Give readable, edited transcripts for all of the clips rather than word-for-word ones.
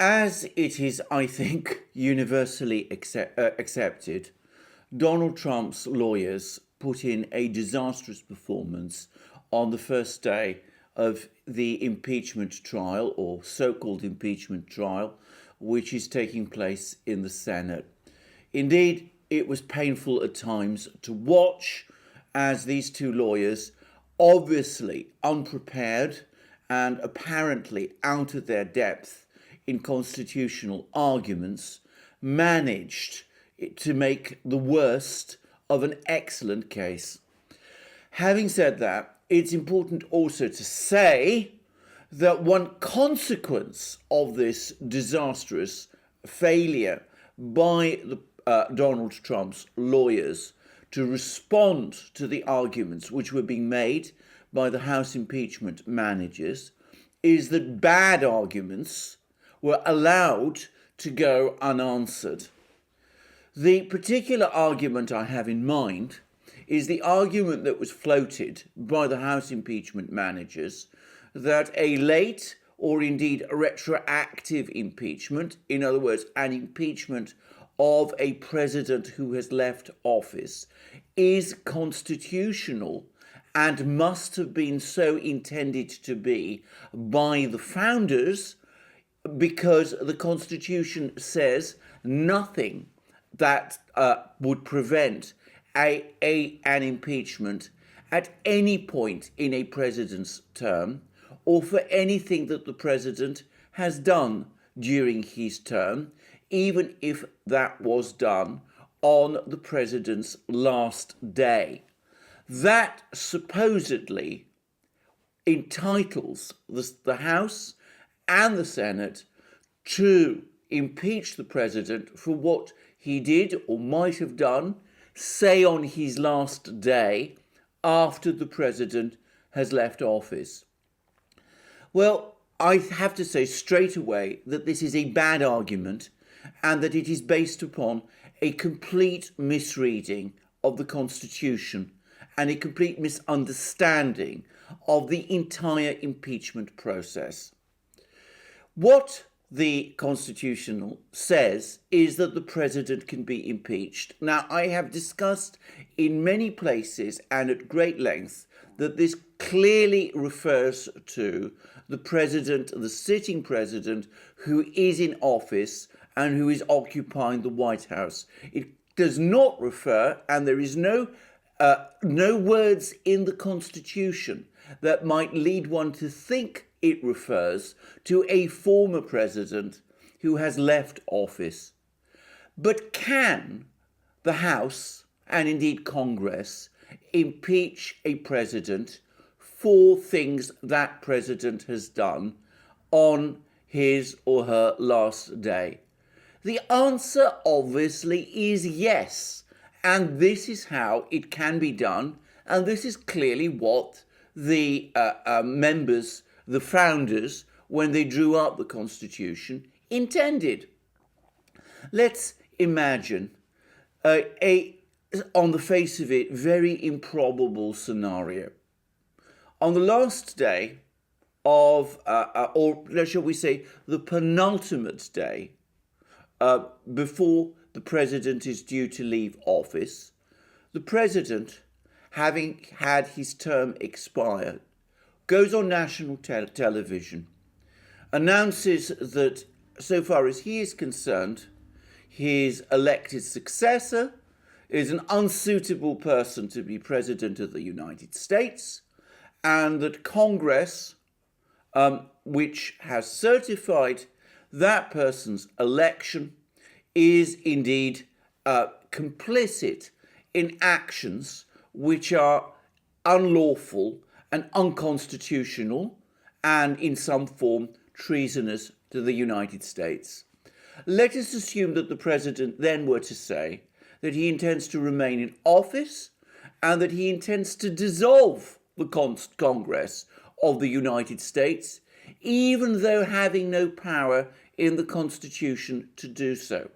As it is, I think, universally accepted, Donald Trump's lawyers put in a disastrous performance on the first day of the impeachment trial, or so-called impeachment trial, which is taking place in the Senate. Indeed, it was painful at times to watch as these two lawyers, obviously unprepared and apparently out of their depth in constitutional arguments, managed to make the worst of an excellent case. Having said that, it's important also to say that one consequence of this disastrous failure by Donald Trump's lawyers to respond to the arguments which were being made by the House impeachment managers is that bad arguments were allowed to go unanswered. The particular argument I have in mind is the argument that was floated by the House impeachment managers that a late or indeed a retroactive impeachment, in other words, an impeachment of a president who has left office, is constitutional and must have been so intended to be by the founders, because the Constitution says nothing that would prevent an impeachment at any point in a president's term, or for anything that the president has done during his term, even if that was done on the president's last day. That supposedly entitles the House and the Senate to impeach the president for what he did or might have done, say on his last day after the president has left office. Well, I have to say straight away that this is a bad argument and that it is based upon a complete misreading of the Constitution and a complete misunderstanding of the entire impeachment process. What the Constitution says is that the president can be impeached. Now, I have discussed in many places and at great length that this clearly refers to the president, the sitting president, who is in office and who is occupying the White House. It does not refer, and there is no words in the Constitution that might lead one to think it refers to a former president who has left office. But can the House, and indeed Congress, impeach a president for things that president has done on his or her last day? The answer obviously is yes, and this is how it can be done, and this is clearly what the members, the founders, when they drew up the Constitution, intended. Let's imagine on the face of it, very improbable scenario. On the last day of, or shall we say, the penultimate day before the president is due to leave office, the president, having had his term expired, goes on national television, announces that, so far as he is concerned, his elected successor is an unsuitable person to be president of the United States, and that Congress, which has certified that person's election, is indeed complicit in actions which are unlawful and unconstitutional and in some form treasonous to the United States. Let us assume that the president then were to say that he intends to remain in office and that he intends to dissolve the Congress of the United States, even though having no power in the Constitution to do so.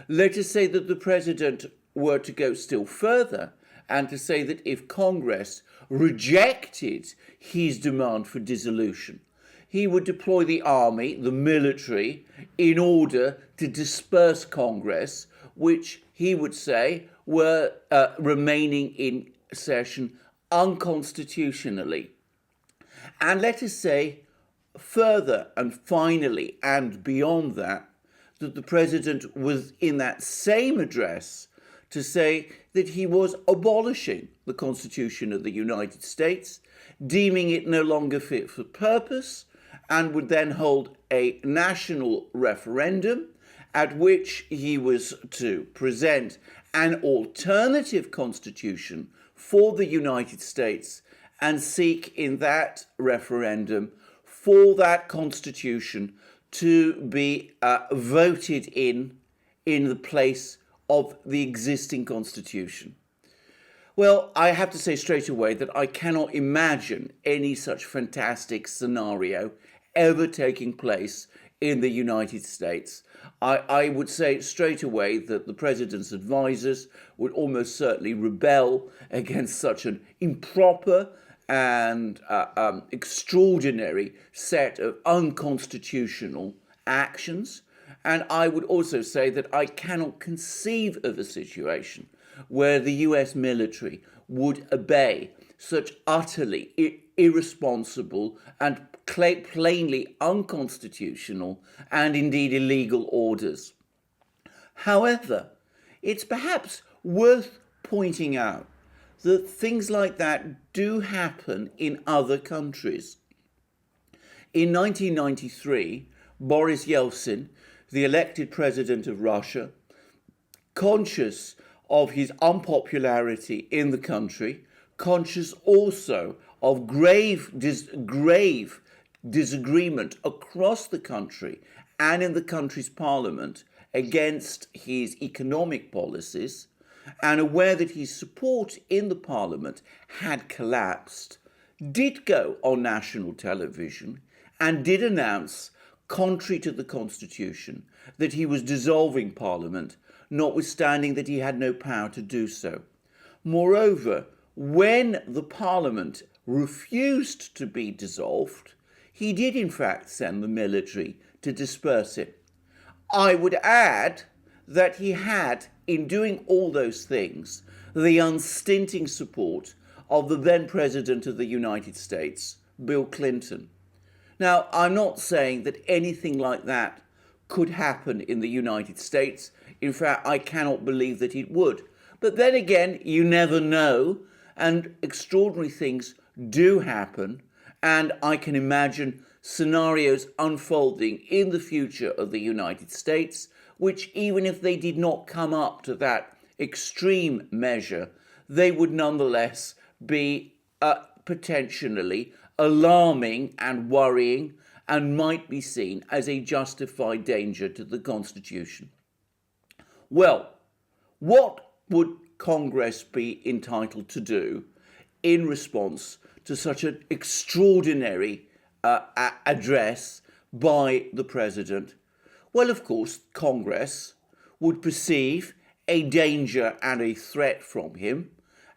Let us say that the president were to go still further and to say that if Congress rejected his demand for dissolution, he would deploy the army, the military, in order to disperse Congress, which he would say were remaining in session unconstitutionally. And let us say further and finally and beyond that, that the president was in that same address to say that he was abolishing the Constitution of the United States, deeming it no longer fit for purpose, and would then hold a national referendum at which he was to present an alternative constitution for the United States and seek in that referendum for that constitution to be voted in the place of the existing constitution. Well, I have to say straight away that I cannot imagine any such fantastic scenario ever taking place in the United States. I would say straight away that the president's advisors would almost certainly rebel against such an improper and extraordinary set of unconstitutional actions. And I would also say that I cannot conceive of a situation where the US military would obey such utterly irresponsible and plainly unconstitutional and indeed illegal orders. However, it's perhaps worth pointing out that things like that do happen in other countries. In 1993, Boris Yeltsin, the elected president of Russia, conscious of his unpopularity in the country, conscious also of grave disagreement across the country and in the country's parliament against his economic policies, and aware that his support in the parliament had collapsed, did go on national television and did announce, contrary to the constitution, that he was dissolving parliament, notwithstanding that he had no power to do so. Moreover, when the parliament refused to be dissolved, he did in fact send the military to disperse it. I would add that he had, in doing all those things, the unstinting support of the then President of the United States, Bill Clinton. Now, I'm not saying that anything like that could happen in the United States. In fact, I cannot believe that it would. But then again, you never know, and extraordinary things do happen, and I can imagine scenarios unfolding in the future of the United States, which even if they did not come up to that extreme measure, they would nonetheless be potentially alarming and worrying and might be seen as a justified danger to the Constitution. Well, what would Congress be entitled to do in response to such an extraordinary address by the President? Well, of course, Congress would perceive a danger and a threat from him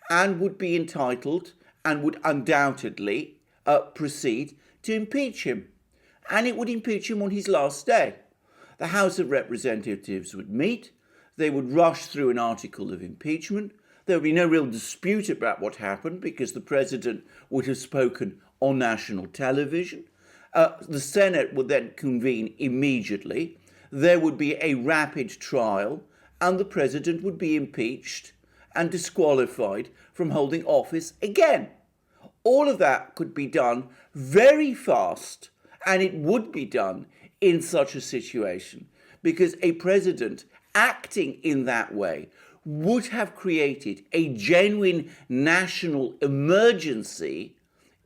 and would be entitled and would undoubtedly proceed to impeach him. And it would impeach him on his last day. The House of Representatives would meet. They would rush through an article of impeachment. There would be no real dispute about what happened because the president would have spoken on national television. The Senate would then convene immediately. There would be a rapid trial, and the president would be impeached and disqualified from holding office again. All of that could be done very fast, and it would be done in such a situation because a president acting in that way would have created a genuine national emergency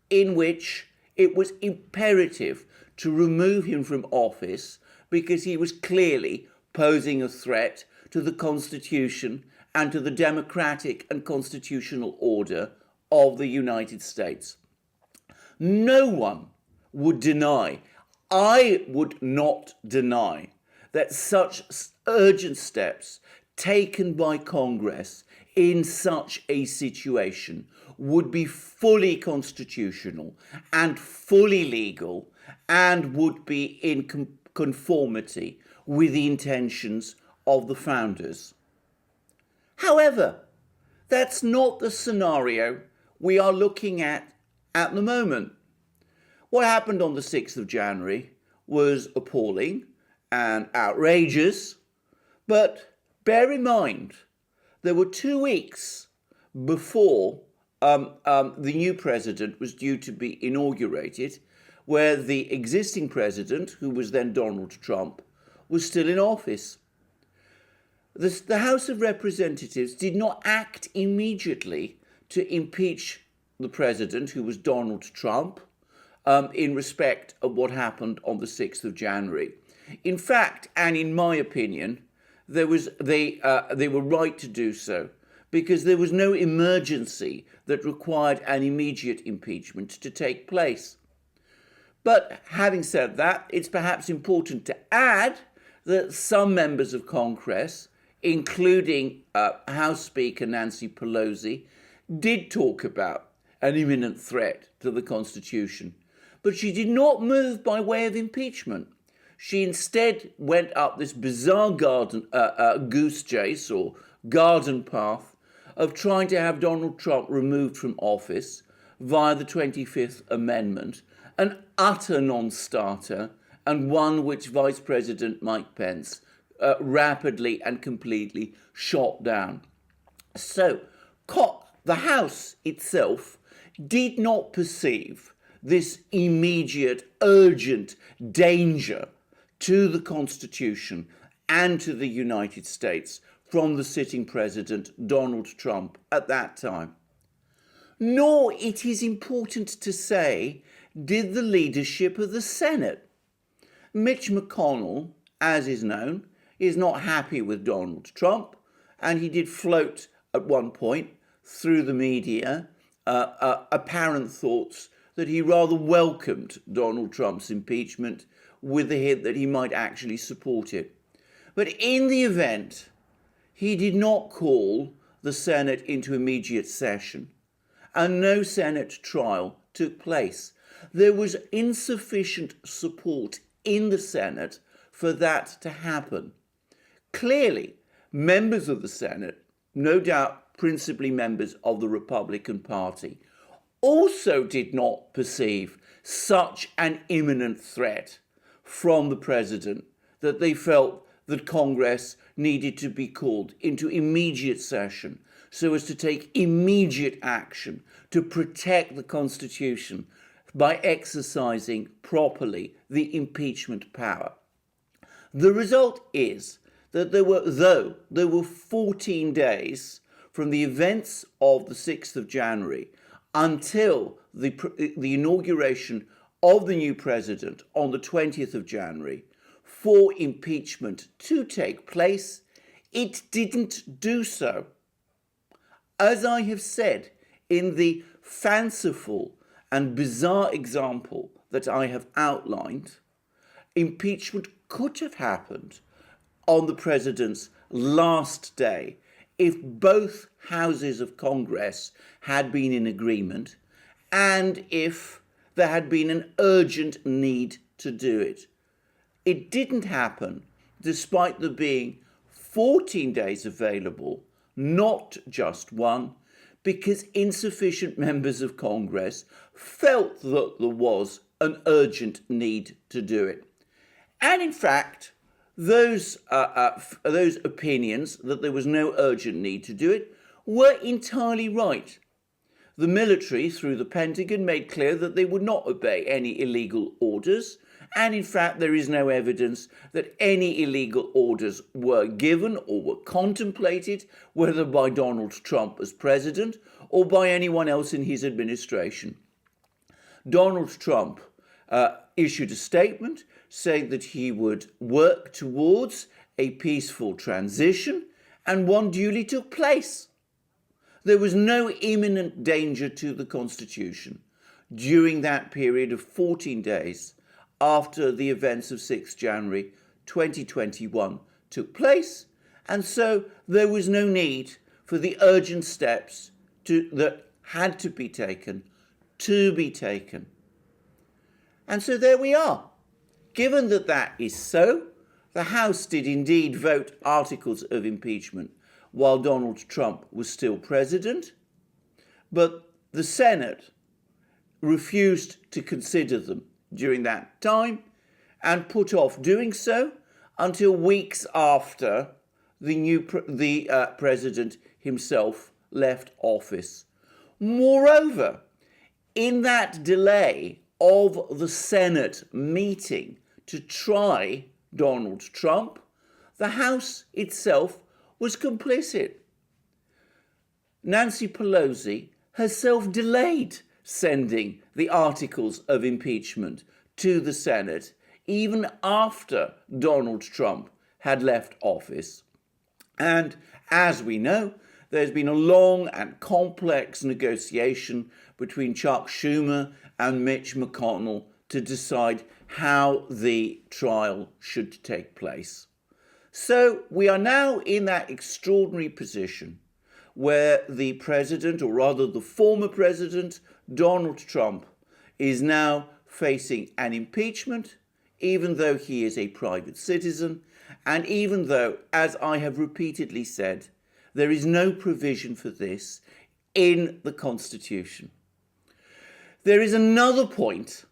in which it was imperative to remove him from office because he was clearly posing a threat to the Constitution and to the democratic and constitutional order of the United States. No one would deny, I would not deny, that such urgent steps taken by Congress in such a situation would be fully constitutional and fully legal and would be in conformity with the intentions of the founders. However, that's not the scenario we are looking at the moment. What happened on the 6th of January was appalling and outrageous, but bear in mind, there were 2 weeks before the new president was due to be inaugurated, where the existing president, who was then Donald Trump, was still in office. The House of Representatives did not act immediately to impeach the president, who was Donald Trump, in respect of what happened on the 6th of January. In fact, and in my opinion, they were right to do so, because there was no emergency that required an immediate impeachment to take place. But having said that, it's perhaps important to add that some members of Congress, including House Speaker Nancy Pelosi, did talk about an imminent threat to the Constitution. But she did not move by way of impeachment. She instead went up this bizarre goose chase or garden path of trying to have Donald Trump removed from office via the 25th Amendment, an utter non-starter and one which Vice President Mike Pence rapidly and completely shot down. So, the House itself did not perceive this immediate, urgent danger to the Constitution and to the United States from the sitting president, Donald Trump, at that time. Nor, it is important to say, did the leadership of the Senate. Mitch McConnell, as is known, is not happy with Donald Trump, and he did float at one point through the media apparent thoughts that he rather welcomed Donald Trump's impeachment, with the hint that he might actually support it. But in the event, he did not call the Senate into immediate session, and no Senate trial took place. There was insufficient support in the Senate for that to happen. Clearly, members of the Senate, no doubt principally members of the Republican Party, also did not perceive such an imminent threat from the president that they felt that Congress needed to be called into immediate session so as to take immediate action to protect the Constitution by exercising properly the impeachment power. The result is that there were 14 days from the events of the 6th of January until the inauguration of the new president on the 20th of January for impeachment to take place. It didn't do so. As I have said, in the fanciful and bizarre example that I have outlined, impeachment could have happened on the president's last day if both houses of Congress had been in agreement and if there had been an urgent need to do it. It didn't happen, despite there being 14 days available, not just one, because insufficient members of Congress felt that there was an urgent need to do it. And in fact, those opinions that there was no urgent need to do it were entirely right. The military, through the Pentagon, made clear that they would not obey any illegal orders, and in fact there is no evidence that any illegal orders were given or were contemplated, whether by Donald Trump as president or by anyone else in his administration. Donald Trump issued a statement saying that he would work towards a peaceful transition, and one duly took place. There was no imminent danger to the Constitution during that period of 14 days after the events of 6 January 2021 took place, and so there was no need for the urgent steps that had to be taken. And so there we are. Given that that is so, the House did indeed vote articles of impeachment while Donald Trump was still president, but the Senate refused to consider them during that time and put off doing so until weeks after the president himself left office. Moreover, in that delay of the Senate meeting to try Donald Trump, the House itself was complicit. Nancy Pelosi herself delayed sending the articles of impeachment to the Senate even after Donald Trump had left office. And as we know, there's been a long and complex negotiation between Chuck Schumer and Mitch McConnell to decide how the trial should take place. So we are now in that extraordinary position where the president, or rather the former president, Donald Trump, is now facing an impeachment, even though he is a private citizen, and even though, as I have repeatedly said, there is no provision for this in the Constitution. There is another point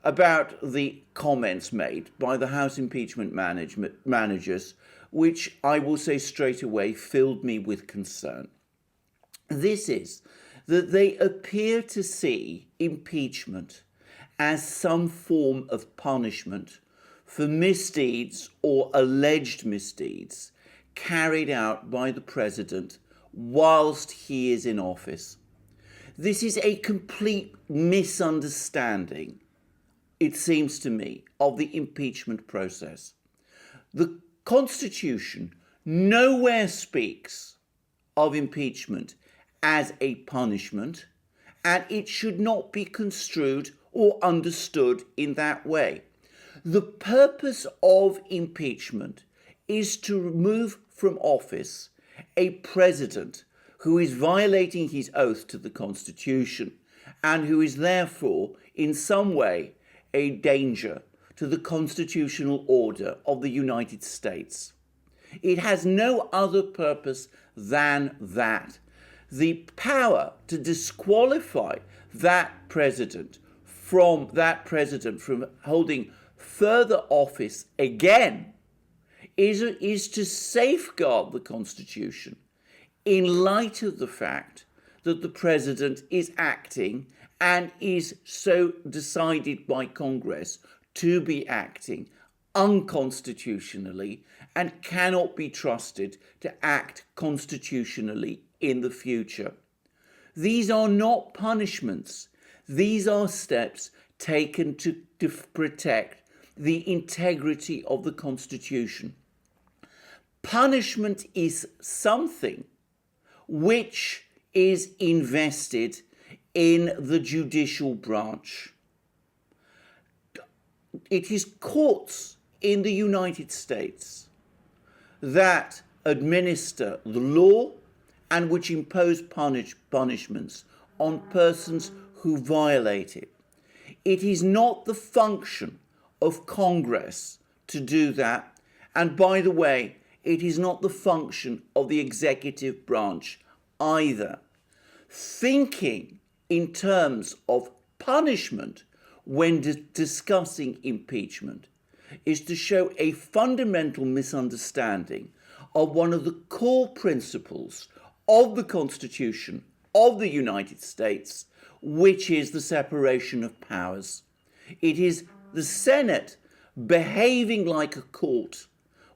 about the comments made by the House impeachment managers, which I will say straight away filled me with concern. This is that they appear to see impeachment as some form of punishment for misdeeds or alleged misdeeds carried out by the president whilst he is in office. This is a complete misunderstanding, it seems to me, of the impeachment process. The Constitution nowhere speaks of impeachment as a punishment, and it should not be construed or understood in that way. The purpose of impeachment is to remove from office a president who is violating his oath to the Constitution and who is therefore in some way a danger to the constitutional order of the United States. It has no other purpose than that. The power to disqualify that president from holding further office again is to safeguard the Constitution in light of the fact that the president is acting and is so decided by Congress to be acting unconstitutionally and cannot be trusted to act constitutionally in the future. These are not punishments. These are steps taken to protect the integrity of the Constitution. Punishment is something which is invested in the judicial branch. It is courts in the United States that administer the law and which impose punishments on persons who violate it. It is not the function of Congress to do that, and by the way, it is not the function of the executive branch either. Thinking in terms of punishment when discussing impeachment is to show a fundamental misunderstanding of one of the core principles of the Constitution of the United States, which is the separation of powers. It is the Senate behaving like a court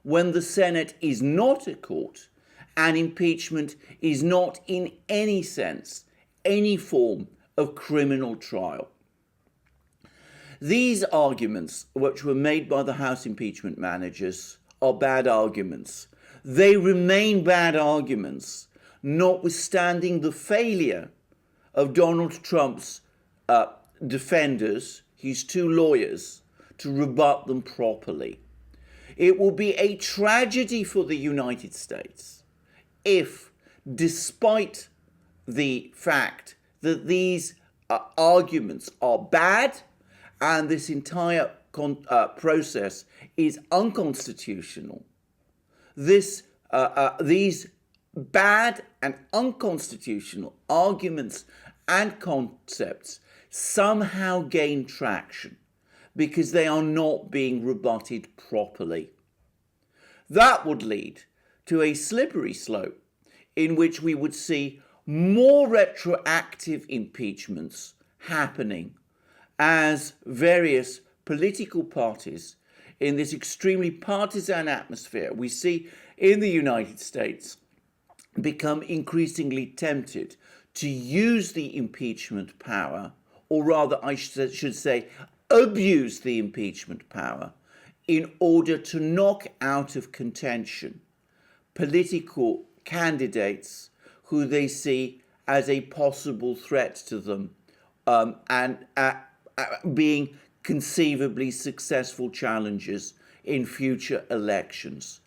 when the Senate is not a court, and impeachment is not in any sense any form of criminal trial. These arguments, which were made by the House impeachment managers, are bad arguments. They remain bad arguments, notwithstanding the failure of Donald Trump's defenders, his two lawyers, to rebut them properly. It will be a tragedy for the United States if, despite the fact that these arguments are bad and this entire process is unconstitutional, these bad and unconstitutional arguments and concepts somehow gain traction because they are not being rebutted properly. That would lead to a slippery slope in which we would see more retroactive impeachments happening as various political parties in this extremely partisan atmosphere we see in the United States become increasingly tempted to use the impeachment power, or rather I should say abuse the impeachment power, in order to knock out of contention political candidates who they see as a possible threat to them, and being conceivably successful challengers in future elections.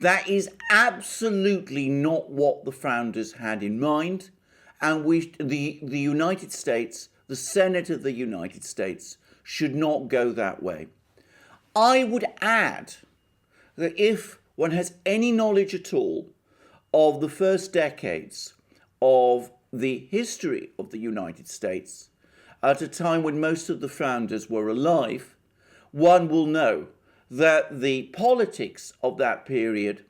That is absolutely not what the founders had in mind, and the United States, the Senate of the United States, should not go that way. I would add that if one has any knowledge at all of the first decades of the history of the United States, at a time when most of the founders were alive, one will know that the politics of that period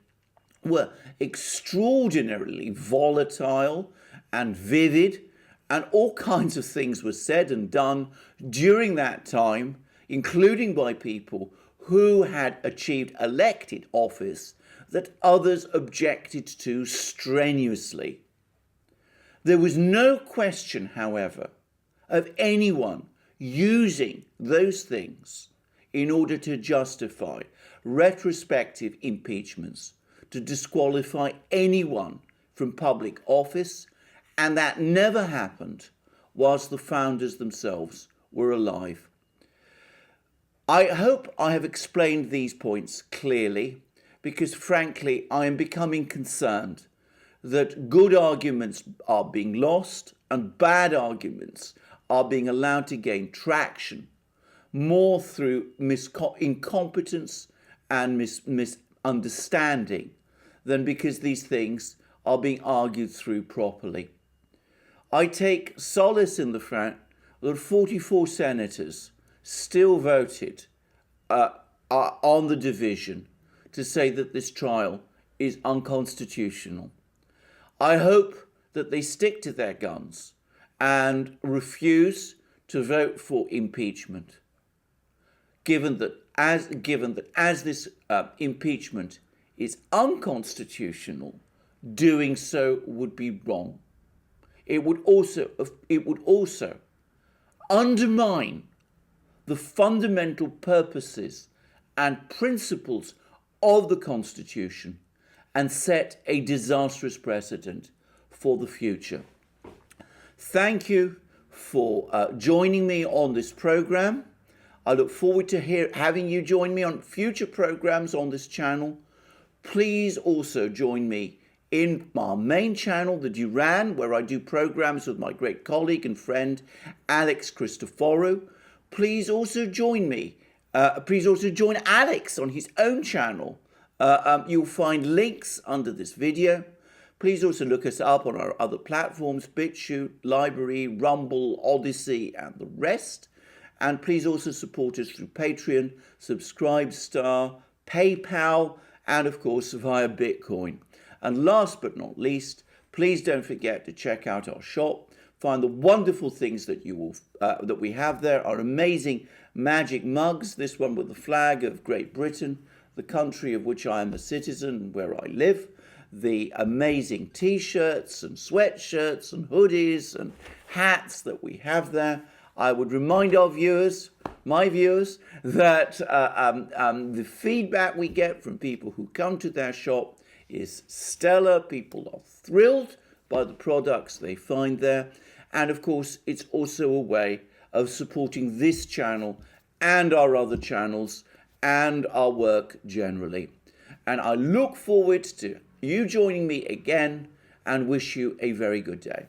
were extraordinarily volatile and vivid, and all kinds of things were said and done during that time, including by people who had achieved elected office that others objected to strenuously. There was no question, however, of anyone using those things in order to justify retrospective impeachments to disqualify anyone from public office, and that never happened whilst the founders themselves were alive. I hope I have explained these points clearly, because frankly I am becoming concerned that good arguments are being lost and bad arguments are being allowed to gain traction more through incompetence and misunderstanding than because these things are being argued through properly. I take solace in the fact that 44 senators still voted on the division to say that this trial is unconstitutional. I hope that they stick to their guns and refuse to vote for impeachment, given that as this impeachment is unconstitutional, doing so would be wrong. It would also undermine the fundamental purposes and principles of the Constitution and set a disastrous precedent for the future. Thank you for joining me on this program. I look forward to having you join me on future programs on this channel. Please also join me in our main channel, the Duran, where I do programs with my great colleague and friend, Alex Christoforou. Please also join Alex on his own channel. You'll find links under this video. Please also look us up on our other platforms, BitChute, Library, Rumble, Odyssey, and the rest. And please also support us through Patreon, Subscribestar, PayPal, and of course via Bitcoin. And last but not least, please don't forget to check out our shop. Find the wonderful things that that we have there. Our amazing magic mugs. This one with the flag of Great Britain, the country of which I am a citizen, where I live. The amazing T-shirts and sweatshirts and hoodies and hats that we have there. I would remind our viewers, my viewers, that the feedback we get from people who come to their shop is stellar. People are thrilled by the products they find there. And of course, it's also a way of supporting this channel and our other channels and our work generally. And I look forward to you joining me again and wish you a very good day.